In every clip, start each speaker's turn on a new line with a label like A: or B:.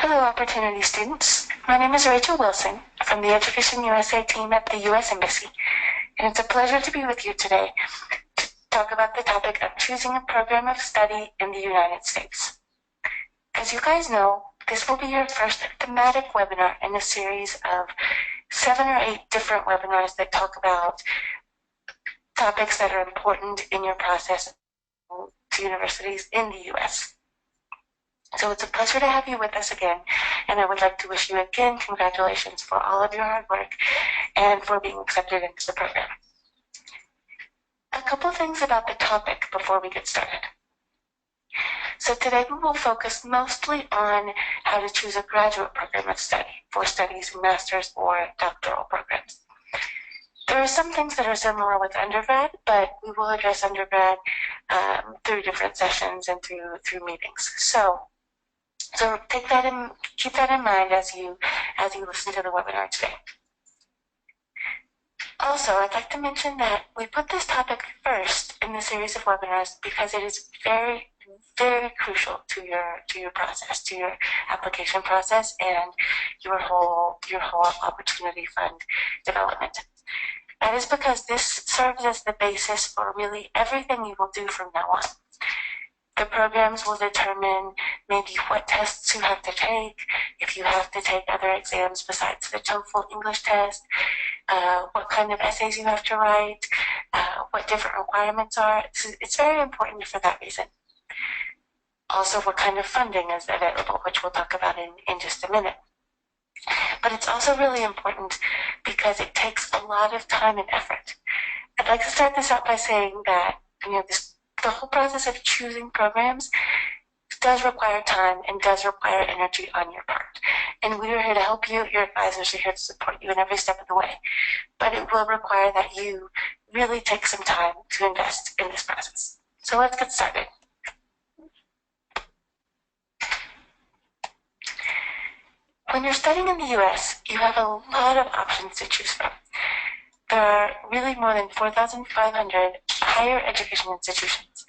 A: Hello, Opportunity students. My name is Rachel Wilson from the Education USA team at the U.S. Embassy, and it's a pleasure to be with you today to talk about the topic of choosing a program of study in the United States. As you guys know, this will be your first thematic webinar in a series of 7 or 8 different webinars that talk about topics that are important in your process to universities in the U.S. So it's a pleasure to have you with us again, and I would like to wish you again congratulations for all of your hard work and for being accepted into the program. A couple things about the topic before we get started. So today we will focus mostly on how to choose a graduate program of study for studies in master's or doctoral programs. There are some things that are similar with undergrad, but we will address undergrad through different sessions and through meetings. So keep that in mind as you listen to the webinar today. Also, I'd like to mention that we put this topic first in the series of webinars because it is very, very crucial to your process, to your application process, and your whole Opportunity Fund development. That is because this serves as the basis for really everything you will do from now on. The programs will determine maybe what tests you have to take, if you have to take other exams besides the TOEFL English test, what kind of essays you have to write, what different requirements are. It's very important for that reason. Also, what kind of funding is available, which we'll talk about in just a minute. But it's also really important because it takes a lot of time and effort. I'd like to start this out by saying that the whole process of choosing programs does require time and does require energy on your part. And we are here to help you. Your advisors are here to support you in every step of the way. But it will require that you really take some time to invest in this process. So let's get started. When you're studying in the U.S., you have a lot of options to choose from. There are really more than 4,500 higher education institutions.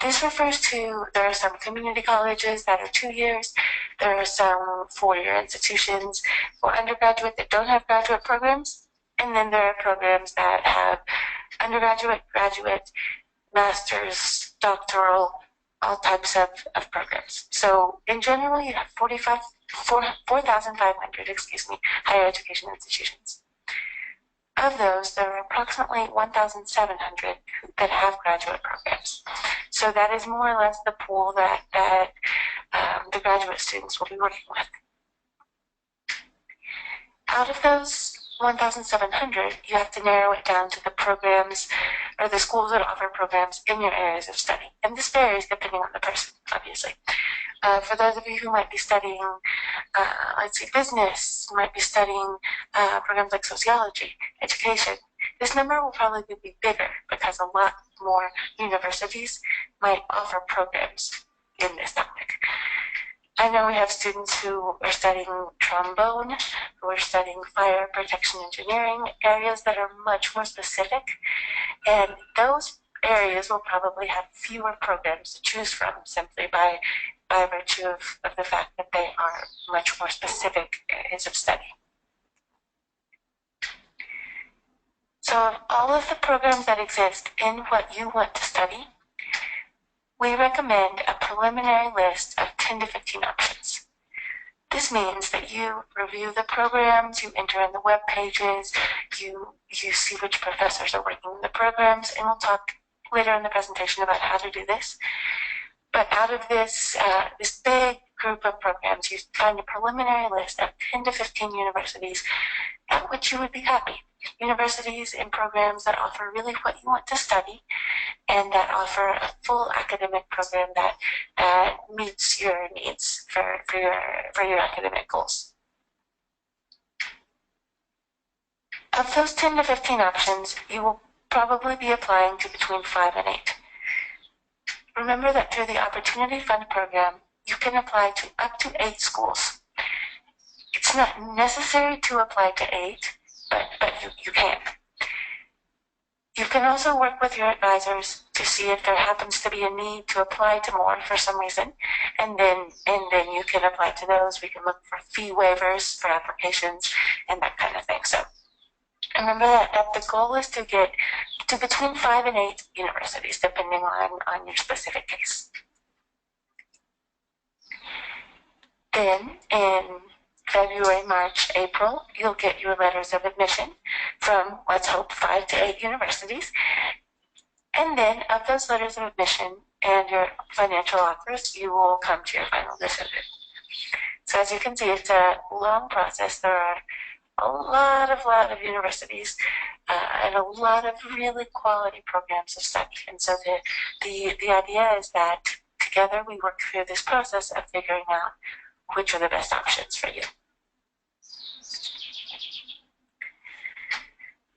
A: This refers to, there are some community colleges that are 2 years, there are some 4-year institutions for undergraduate that don't have graduate programs, and then there are programs that have undergraduate, graduate, master's, doctoral, all types of programs. So in general, you have 4,500 higher education institutions. Of those, there are approximately 1,700 that have graduate programs. So that is more or less the pool that the graduate students will be working with. Out of those 1,700, you have to narrow it down to the programs or the schools that offer programs in your areas of study. And this varies depending on the person, obviously. For those of you who might be studying, let's say, business, might be studying programs like sociology, education, this number will probably be bigger because a lot more universities might offer programs in this topic. I know we have students who are studying trombone, who are studying fire protection engineering, areas that are much more specific, and those areas will probably have fewer programs to choose from simply by virtue of the fact that they are much more specific areas of study. So of all of the programs that exist in what you want to study, we recommend a preliminary list of 10 to 15 options. This means that you review the programs, you enter in the web pages, you see which professors are working in the programs, and we'll talk later in the presentation about how to do this. But out of this big group of programs, you find a preliminary list of 10 to 15 universities at which you would be happy. Universities and programs that offer really what you want to study and that offer a full academic program that meets your needs for your academic goals. Of those 10 to 15 options, you will probably be applying to between 5 and 8. Remember that through the Opportunity Fund program, you can apply to up to 8 schools. It's not necessary to apply to 8, but you can. You can also work with your advisors to see if there happens to be a need to apply to more for some reason, and then you can apply to those. We can look for fee waivers for applications and that kind of thing. So remember that the goal is to get to between 5 and 8 universities, depending on your specific case. Then in February, March, April, you'll get your letters of admission from, let's hope, 5 to 8 universities. And then of those letters of admission and your financial offers, you will come to your final decision. So as you can see, it's a long process. There are a lot of universities and a lot of really quality programs of study. And so the idea is that together we work through this process of figuring out which are the best options for you.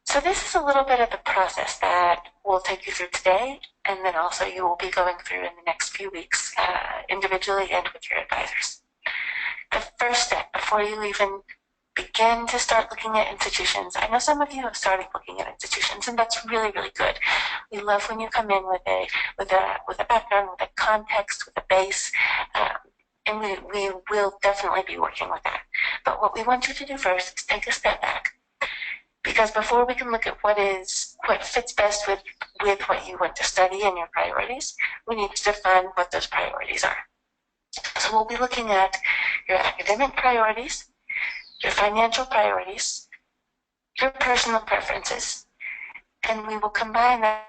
A: So this is a little bit of the process that we'll take you through today, and then also you will be going through in the next few weeks, individually and with your advisors. The first step, before you even begin to start looking at institutions, I know some of you have started looking at institutions, and that's really, really good. We love when you come in with a background, with a context, with a base, and we will definitely be working with that. But what we want you to do first is take a step back. Because before we can look at what fits best with what you want to study and your priorities, we need to define what those priorities are. So we'll be looking at your academic priorities, your financial priorities, your personal preferences, and we will combine that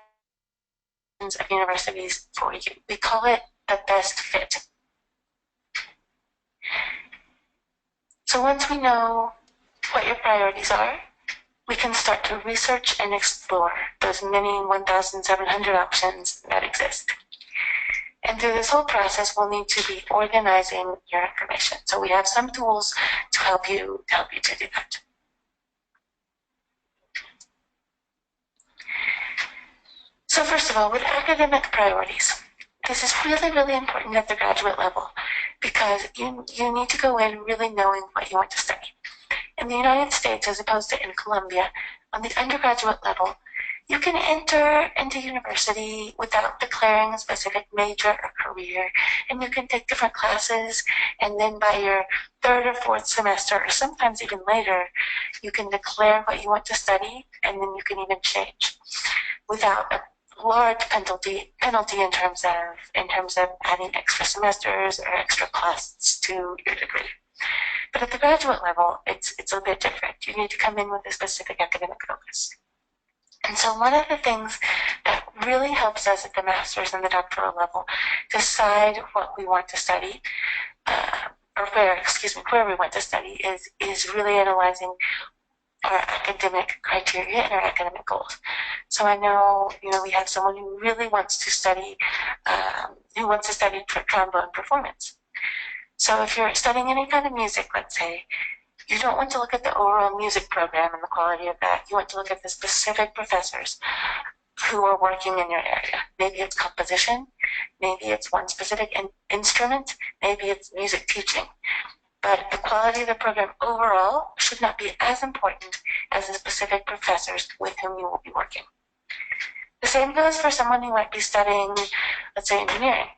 A: of universities for you. We call it the best fit. So once we know what your priorities are, we can start to research and explore those many 1,700 options that exist. And through this whole process, we'll need to be organizing your information. So we have some tools to help you to do that. So first of all, with academic priorities, this is really, really important at the graduate level because you need to go in really knowing what you want to study. In the United States, as opposed to in Colombia, on the undergraduate level, you can enter into university without declaring a specific major or career, and you can take different classes, and then by your third or fourth semester, or sometimes even later, you can declare what you want to study, and then you can even change without a large penalty in terms of adding extra semesters or extra costs to your degree. But at the graduate level, it's a bit different. You need to come in with a specific academic focus. And so one of the things that really helps us at the master's and the doctoral level decide what we want to study, where we want to study is really analyzing our academic criteria and our academic goals. So I know, we have someone who really wants to study, for trombone performance. So if you're studying any kind of music, let's say, you don't want to look at the overall music program and the quality of that. You want to look at the specific professors who are working in your area. Maybe it's composition, maybe it's one specific instrument, maybe it's music teaching. But the quality of the program overall should not be as important as the specific professors with whom you will be working. The same goes for someone who might be studying, let's say, engineering.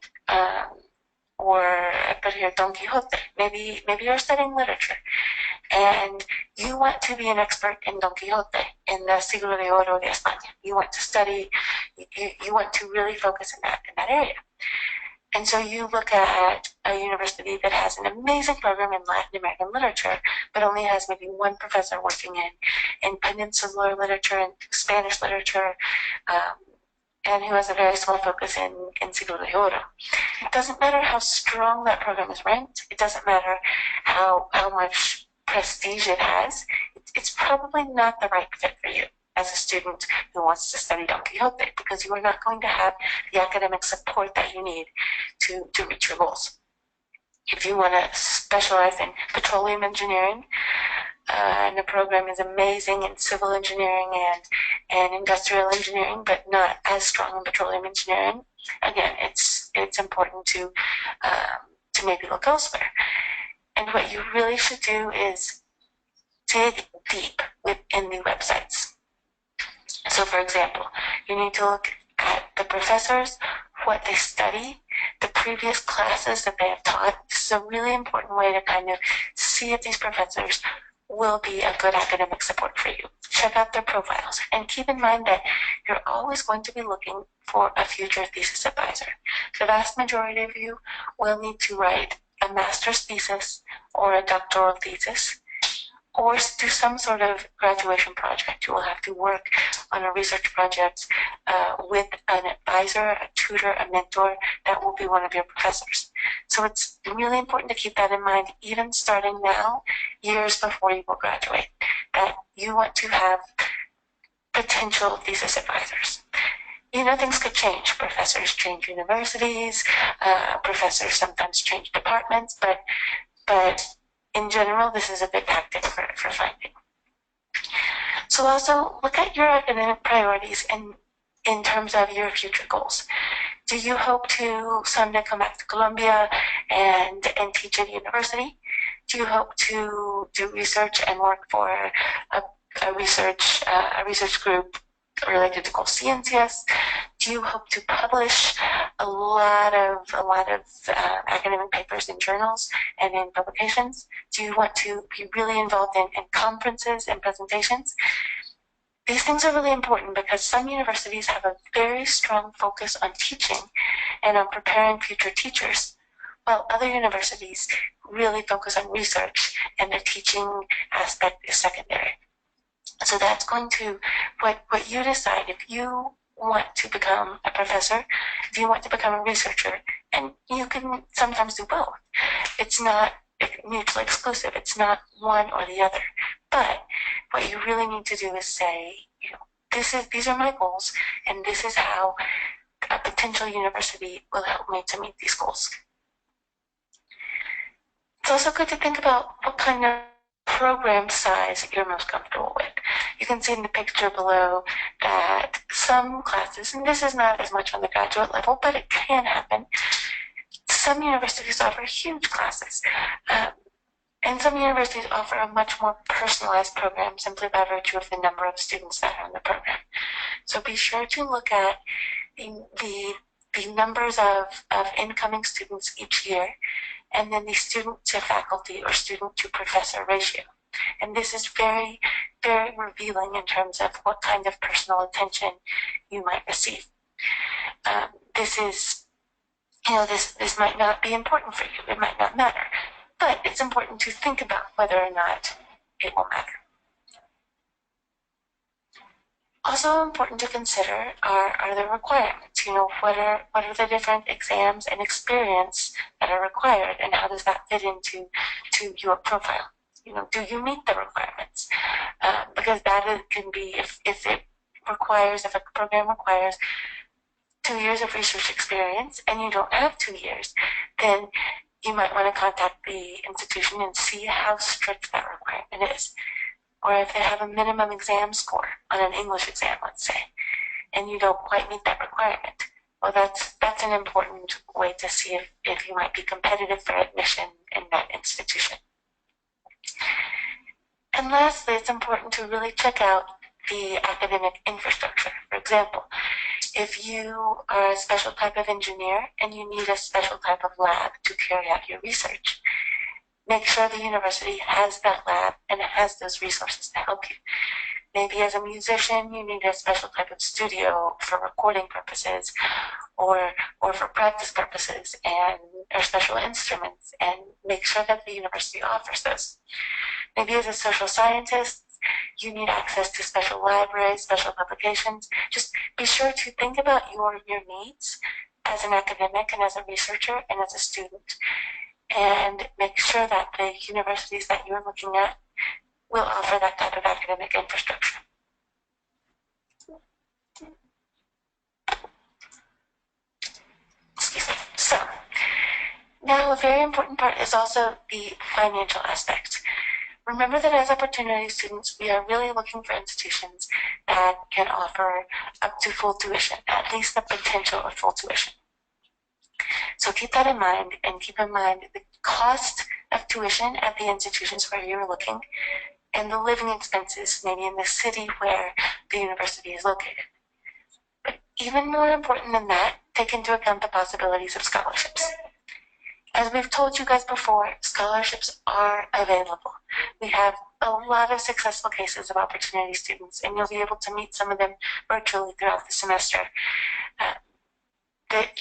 A: Or I put here Don Quixote. Maybe you're studying literature, and you want to be an expert in Don Quixote, in the Siglo de Oro de España. You want to study, you want to really focus in that area. And so you look at a university that has an amazing program in Latin American literature, but only has maybe one professor working in peninsular literature and Spanish literature, and who has a very small focus in Siglo de Oro. It doesn't matter how strong that program is ranked. It doesn't matter how much prestige it has. It's probably not the right fit for you as a student who wants to study Don Quixote, because you are not going to have the academic support that you need to reach your goals. If you want to specialize in petroleum engineering, and the program is amazing in civil engineering and industrial engineering, but not as strong in petroleum engineering, again, it's important to maybe look elsewhere. And what you really should do is dig deep within the websites. So for example, You need to look at the professors, what they study, the previous classes that they have taught. This is a really important way to kind of see if these professors will be a good academic support for you. Check out their profiles and keep in mind that you're always going to be looking for a future thesis advisor. The vast majority of you will need to write a master's thesis or a doctoral thesis or do some sort of graduation project. You will have to work on a research project with an advisor, a tutor, a mentor that will be one of your professors. So it's really important to keep that in mind, even starting now, years before you will graduate, that you want to have potential thesis advisors. You know, things could change. Professors change universities, professors sometimes change departments, but in general, this is a good tactic for finding. So also look at your academic priorities in terms of your future goals. Do you hope to someday come back to Colombia and teach at university? Do you hope to do research and work for a research group related to Ciencias? Do you hope to publish a lot of academic papers in journals and in publications? Do you want to be really involved in conferences and presentations? These things are really important because some universities have a very strong focus on teaching and on preparing future teachers, while other universities really focus on research and the teaching aspect is secondary. So that's going to, what you decide, if you want to become a professor, if you want to become a researcher, and you can sometimes do both. It's not mutually exclusive. It's not one or the other. But what you really need to do is say, you know, these are my goals, and this is how a potential university will help me to meet these goals. It's also good to think about what kind of program size you're most comfortable with. You can see in the picture below that some classes, and this is not as much on the graduate level, but it can happen, some universities offer huge classes. And some universities offer a much more personalized program simply by virtue of the number of students that are in the program. So be sure to look at the numbers of incoming students each year, and then the student to faculty or student to professor ratio. And this is very, very revealing in terms of what kind of personal attention you might receive. This is, you know, this might not be important for you. It might not matter. But it's important to think about whether or not it will matter. Also important to consider are the requirements. You know, what are the different exams and experience that are required, and how does that fit into your profile? You know, do you meet the requirements? Because that can be, if a program requires 2 years of research experience and you don't have 2 years, then you might want to contact the institution and see how strict that requirement is. Or if they have a minimum exam score on an English exam, let's say, and you don't quite meet that requirement, well, that's an important way to see if you might be competitive for admission in that institution. And lastly, it's important to really check out the academic infrastructure. For example, if you are a special type of engineer and you need a special type of lab to carry out your research, make sure the university has that lab and has those resources to help you. Maybe as a musician, you need a special type of studio for recording purposes or for practice purposes or special instruments, and make sure that the university offers those. Maybe as a social scientist, you need access to special libraries, special publications. Just be sure to think about your needs as an academic and as a researcher and as a student, and make sure that the universities that you're looking at will offer that type of academic infrastructure. Excuse me. So, now a very important part is also the financial aspect. Remember that as opportunity students, we are really looking for institutions that can offer up to full tuition, at least the potential of full tuition. So keep that in mind, and keep in mind the cost of tuition at the institutions where you're looking and the living expenses maybe in the city where the university is located. Even more important than that, take into account the possibilities of scholarships. As we've told you guys before, scholarships are available. We have a lot of successful cases of opportunity students, and you'll be able to meet some of them virtually throughout the semester.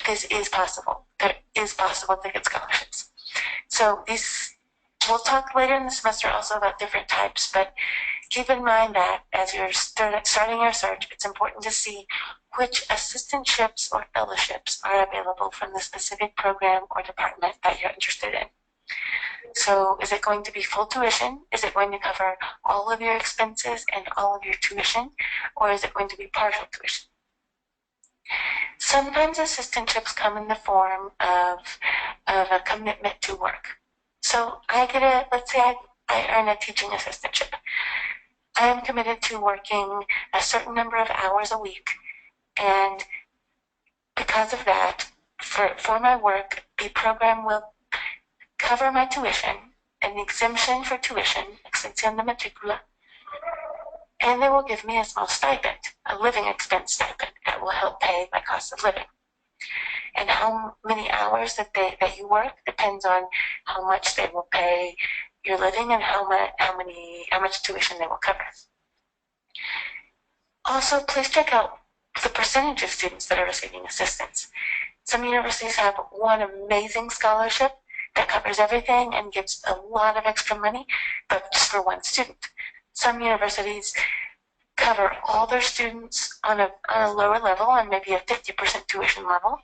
A: This is possible. It is possible to get scholarships. So we'll talk later in the semester also about different types, but keep in mind that as you're starting your search, it's important to see which assistantships or fellowships are available from the specific program or department that you're interested in. So is it going to be full tuition? Is it going to cover all of your expenses and all of your tuition? Or is it going to be partial tuition? Sometimes assistantships come in the form of a commitment to work. So let's say I earn a teaching assistantship. I am committed to working a certain number of hours a week, and because of that, for my work, the program will cover my tuition, an exemption for tuition, exención de matrícula, and they will give me a small stipend, a living expense stipend that will help pay my cost of living. And how many hours that you work depends on how much they will pay your living and how much tuition they will cover. Also, please check out the percentage of students that are receiving assistance. Some universities have one amazing scholarship that covers everything and gives a lot of extra money, but just for one student. Some universities cover all their students on a lower level, on maybe a 50% tuition level.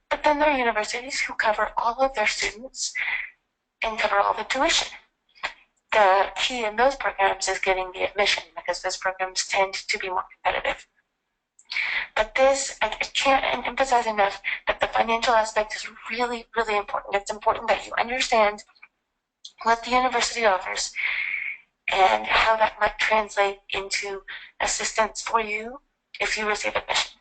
A: But then there are universities who cover all of their students and cover all the tuition. The key in those programs is getting the admission, because those programs tend to be more competitive. But I can't emphasize enough that the financial aspect is really, really important. It's important that you understand what the university offers and how that might translate into assistance for you if you receive admission.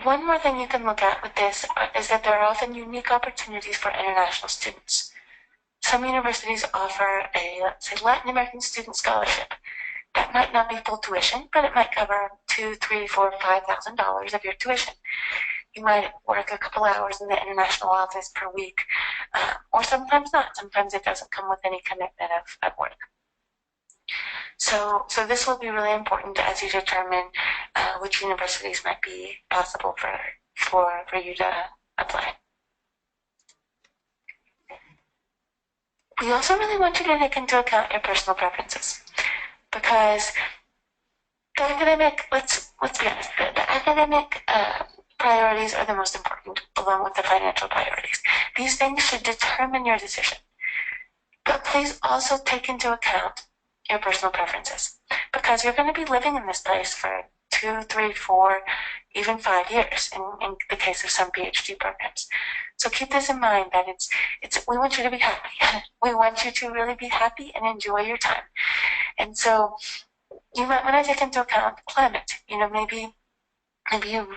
A: One more thing you can look at with this is that there are often unique opportunities for international students. Some universities offer a, let's say, Latin American student scholarship. That might not be full tuition, but it might cover $2,000, $3,000, $4,000, $5,000 of your tuition. You might work a couple hours in the international office per week, or sometimes not. Sometimes it doesn't come with any commitment of work. So this will be really important as you determine which universities might be possible for you to apply. We also really want you to take into account your personal preferences, because the academic, let's be honest, the academic priorities are the most important, along with the financial priorities. These things should determine your decision. But please also take into account your personal preferences, because you're going to be living in this place for 2, 3, 4, even 5 years in the case of some PhD programs. So keep this in mind, that we want you to be happy. We want you to really be happy and enjoy your time. And so you might want to take into account climate. Maybe you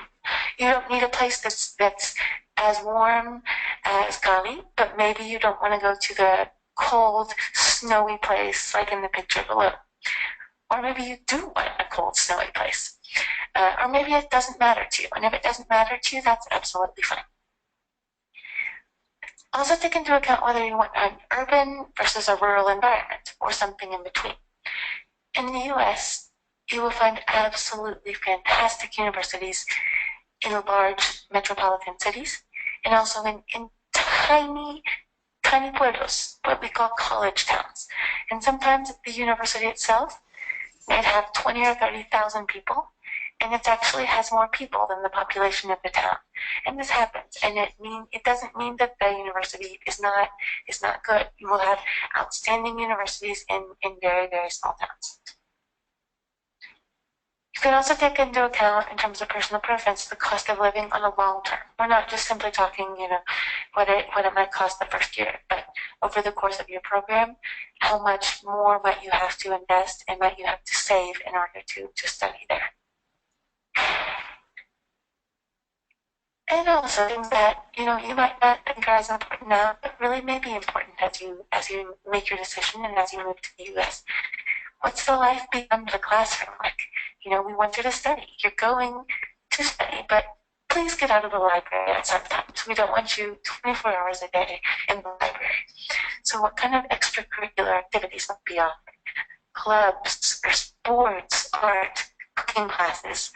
A: don't need a place that's as warm as Cali, but maybe you don't want to go to the cold, snowy place like in the picture below. Or maybe you do want a cold, snowy place. Or maybe it doesn't matter to you. And if it doesn't matter to you, that's absolutely fine. Also take into account whether you want an urban versus a rural environment, or something in between. In the US, you will find absolutely fantastic universities in large metropolitan cities, and also in tiny pueblos, what we call college towns. And sometimes the university itself might have 20 or 30,000 people, and it actually has more people than the population of the town. And this happens, and it doesn't mean that the university is not good. You will have outstanding universities in very, very small towns. You can also take into account, in terms of personal preference, the cost of living on a long term. We're not just simply talking, what it might cost the first year, but over the course of your program, how much more might you have to invest and might you have to save in order to study there. And also things that you might not think are as important now, but really may be important as you make your decision and as you move to the U.S. What's the life beyond the classroom like? we want you to study. You're going to study, but please get out of the library at some times. We don't want you 24 hours a day in the library. So what kind of extracurricular activities would be offered? Clubs or sports, art, cooking classes?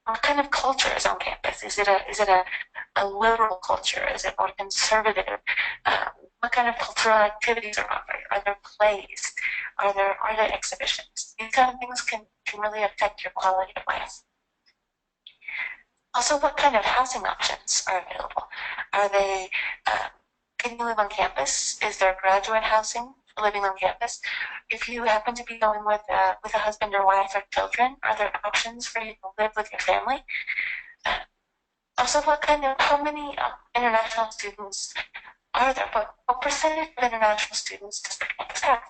A: What kind of culture is on campus? Is it a liberal culture? Is it more conservative? What kind of cultural activities are offered? Are there plays? Are there exhibitions? These kind of things can really affect your quality of life. Also, what kind of housing options are available? Are they, can you live on campus? Is there graduate housing living on campus? If you happen to be going with a husband or wife or children, are there options for you to live with your family? Also, how many international students are there? What percentage of international students does the campus have?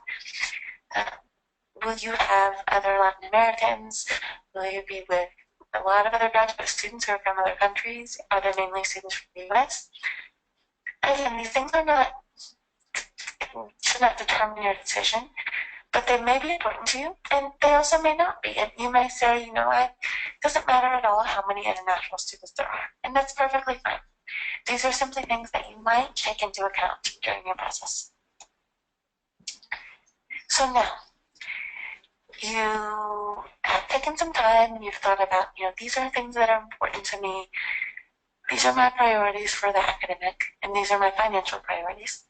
A: Will you have other Latin Americans? Will you be with a lot of other graduate students who are from other countries? Are there mainly students from the US? Again, these things should not determine your decision, but they may be important to you, and they also may not be. And you may say, it doesn't matter at all how many international students there are, and that's perfectly fine. These are simply things that you might take into account during your process. So now, you have taken some time and you've thought about, these are things that are important to me. These are my priorities for the academic, and these are my financial priorities.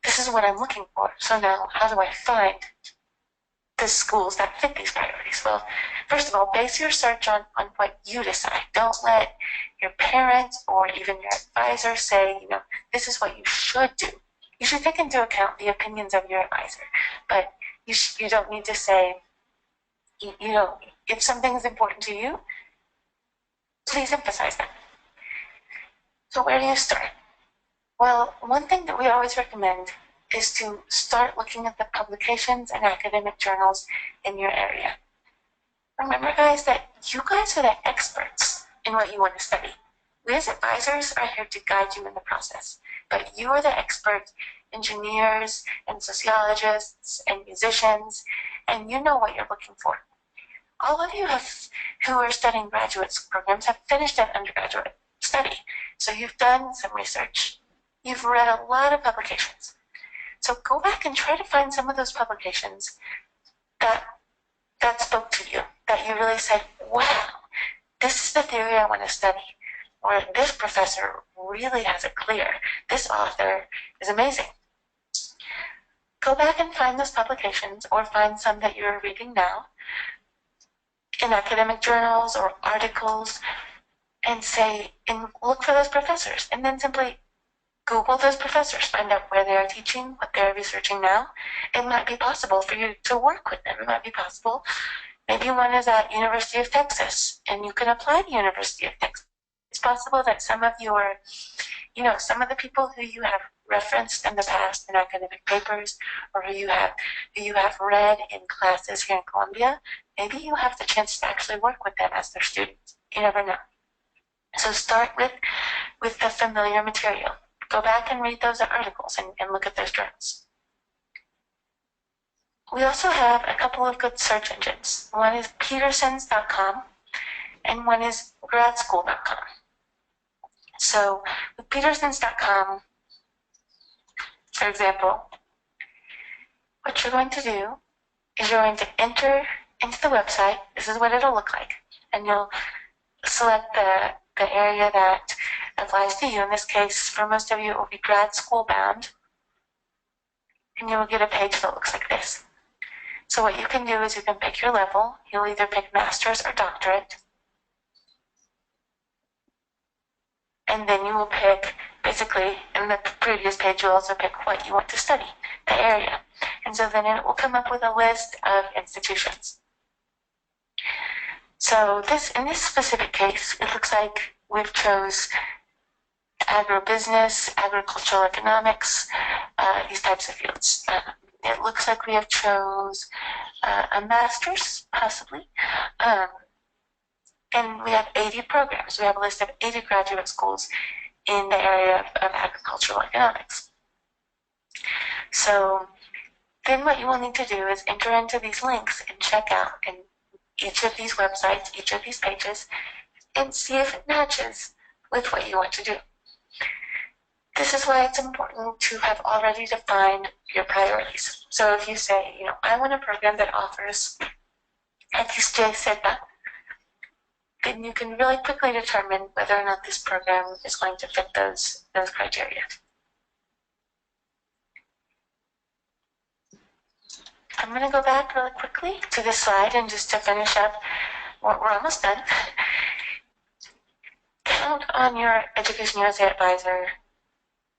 A: This is what I'm looking for. So now, how do I find the schools that fit these priorities? Well, first of all, base your search on what you decide. Don't let your parents or even your advisor say, this is what you should do. You should take into account the opinions of your advisor, but you don't need to say, if something is important to you, please emphasize that. So where do you start? Well, one thing that we always recommend is to start looking at the publications and academic journals in your area. Remember, guys, that you guys are the experts in what you want to study. We as advisors are here to guide you in the process, but you are the expert engineers and sociologists and musicians, and you know what you're looking for. All of you who are studying graduate programs have finished an undergraduate study, so you've done some research. You've read a lot of publications. So go back and try to find some of those publications that spoke to you, that you really said, wow, this is the theory I want to study, or this professor really has it clear. This author is amazing. Go back and find those publications, or find some that you're reading now in academic journals or articles, and look for those professors, and then simply Google those professors, find out where they are teaching, what they're researching now. It might be possible for you to work with them. It might be possible. Maybe one is at University of Texas, and you can apply to University of Texas. It's possible that some of your, some of the people who you have referenced in the past in academic papers, or who you have read in classes here in Columbia, maybe you have the chance to actually work with them as their students. You never know. So start with the familiar material. Go back and read those articles and look at those journals. We also have a couple of good search engines. One is petersons.com and one is gradschool.com. So with petersons.com, for example, what you're going to do is you're going to enter into the website. This is what it'll look like. And you'll select the area that applies to you. In this case, for most of you, it will be grad school bound. And you will get a page that looks like this. So what you can do is you can pick your level. You'll either pick master's or doctorate. And then you will pick, basically, in the previous page, you'll also pick what you want to study, the area. And so then it will come up with a list of institutions. So in this specific case, it looks like we've chose agribusiness, agricultural economics, these types of fields. It looks like we have chose a master's, possibly. And we have 80 programs. We have a list of 80 graduate schools in the area of agricultural economics. So then what you will need to do is enter into these links and check out. And each of these websites, each of these pages, and see if it matches with what you want to do. This is why it's important to have already defined your priorities. So if you say, I want a program that offers XJ SIGMA, then you can really quickly determine whether or not this program is going to fit those criteria. I'm going to go back really quickly to this slide, and just to finish up, we're almost done. Count on your Education USA advisor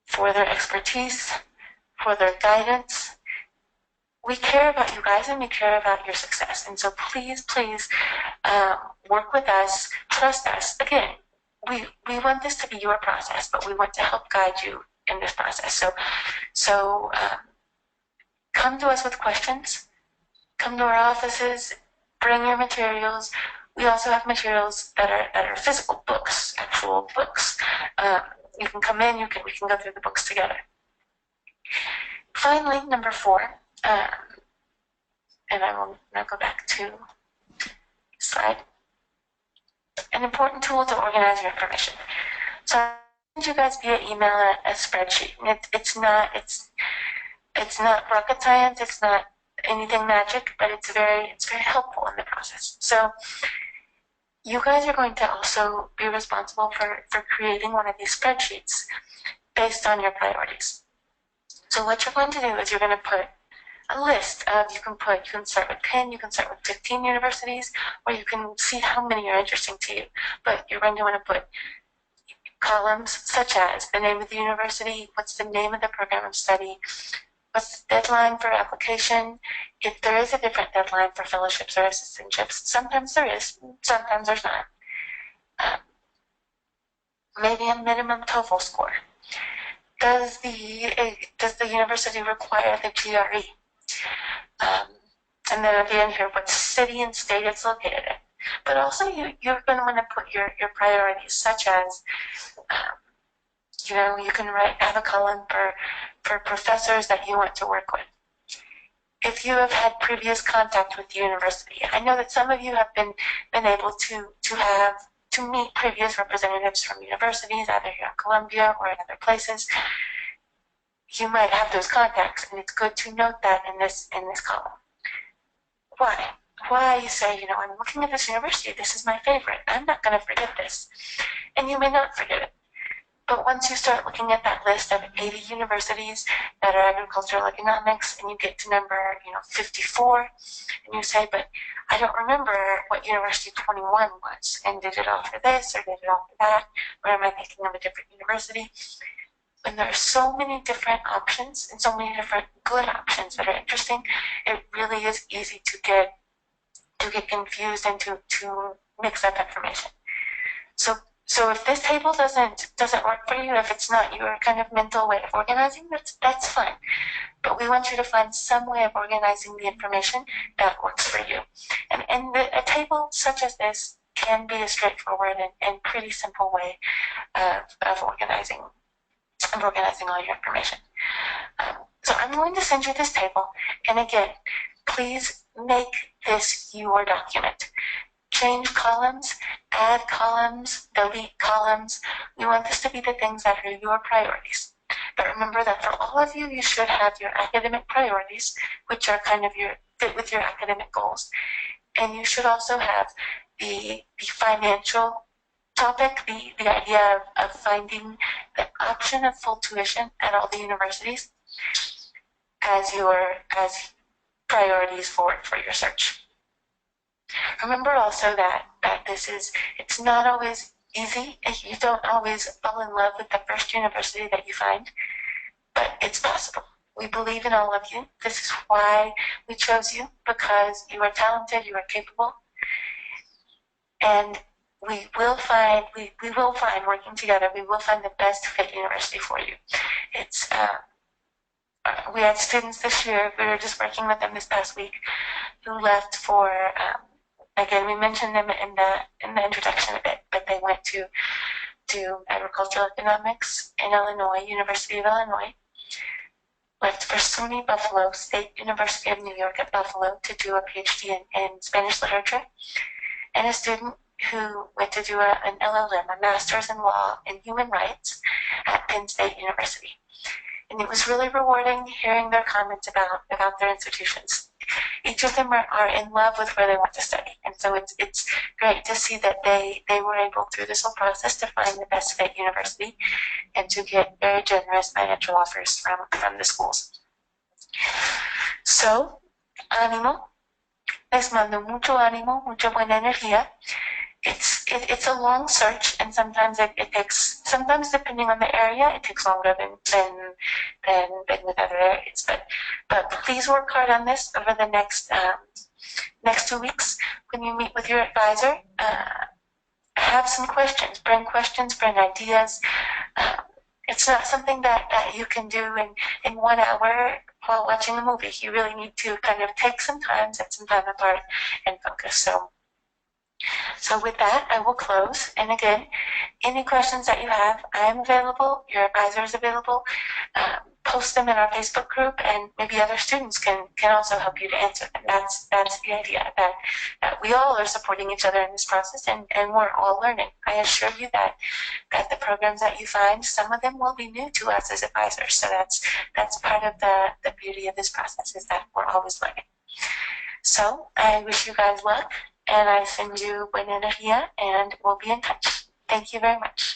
A: for their expertise, for their guidance. We care about you guys, and we care about your success. And so please, please work with us, trust us. Again, we want this to be your process, but we want to help guide you in this process. So come to us with questions. Come to our offices. Bring your materials. We also have materials that are physical books, actual books. You can come in. We can go through the books together. Finally, number 4. And I will now go back to the slide. An important tool to organize your information. So I send you guys via email a spreadsheet. It's not rocket science. It's not anything magic, but it's very helpful in the process. So you guys are going to also be responsible for creating one of these spreadsheets based on your priorities. So what you're going to do is you're going to put a list of, you can start with 10, you can start with 15 universities, or you can see how many are interesting to you. But you're going to want to put columns such as the name of the university, what's the name of the program of study, what's the deadline for application, if there is a different deadline for fellowships or assistantships. Sometimes there is, sometimes there's not. Maybe a minimum TOEFL score. Does the university require the GRE? And then at the end here, what city and state it's located in. But also you're going to want to put your priorities, such as, you can have a column for professors that you want to work with. If you have had previous contact with the university, I know that some of you have been able to meet previous representatives from universities, either here at Columbia or in other places. You might have those contacts, and it's good to note that in this column. Why? Why you say, I'm looking at this university, this is my favorite, I'm not going to forget this. And you may not forget it. But once you start looking at that list of 80 universities that are agricultural economics, and you get to number 54, and you say, but I don't remember what University 21 was, and did it offer this or did it offer that, or am I thinking of a different university? When there are so many different options and so many different good options that are interesting, it really is easy to get confused and to mix up information. So if this table doesn't work for you, if it's not your kind of mental way of organizing, that's fine. But we want you to find some way of organizing the information that works for you. And a table such as this can be a straightforward and pretty simple way of organizing all your information. So I'm going to send you this table, and again, please make this your document. Change columns, add columns, delete columns. We want this to be the things that are your priorities. But remember that for all of you, you should have your academic priorities, which are kind of fit with your academic goals. And you should also have the financial topic, the idea of finding the option of full tuition at all the universities as priorities for your search. Remember also that it's not always easy. You don't always fall in love with the first university that you find, but it's possible. We believe in all of you. This is why we chose you, because you are talented, you are capable, and we will find working together, we will find the best fit university for you. It's we had students this year, we were just working with them this past week, who left for again, we mentioned them in the introduction a bit, but they went to agricultural economics in Illinois, University of Illinois. left for SUNY Buffalo, State University of New York at Buffalo, to do a PhD in Spanish literature, and a student who went to do an LLM, a Master's in Law and Human Rights, at Penn State University. And it was really rewarding hearing their comments about their institutions. Each of them are in love with where they want to study. And so it's great to see that they were able, through this whole process, to find the best fit university and to get very generous financial offers from the schools. So, ánimo. Les mando mucho ánimo, mucha buena energía. It's a long search, and sometimes it takes, sometimes depending on the area, it takes longer than with other areas. But please work hard on this over the next 2 weeks. When you meet with your advisor, have some questions, bring ideas. It's not something that you can do in 1 hour while watching a movie. You really need to kind of take some time, set some time apart, and focus. So with that, I will close. And again, any questions that you have, I am available. Your advisor is available. Post them in our Facebook group, and maybe other students can also help you to answer them. That's the idea, that we all are supporting each other in this process, and we're all learning. I assure you that the programs that you find, some of them will be new to us as advisors. So that's part of the beauty of this process, is that we're always learning. So I wish you guys luck, and I send you buena energía, and we'll be in touch. Thank you very much.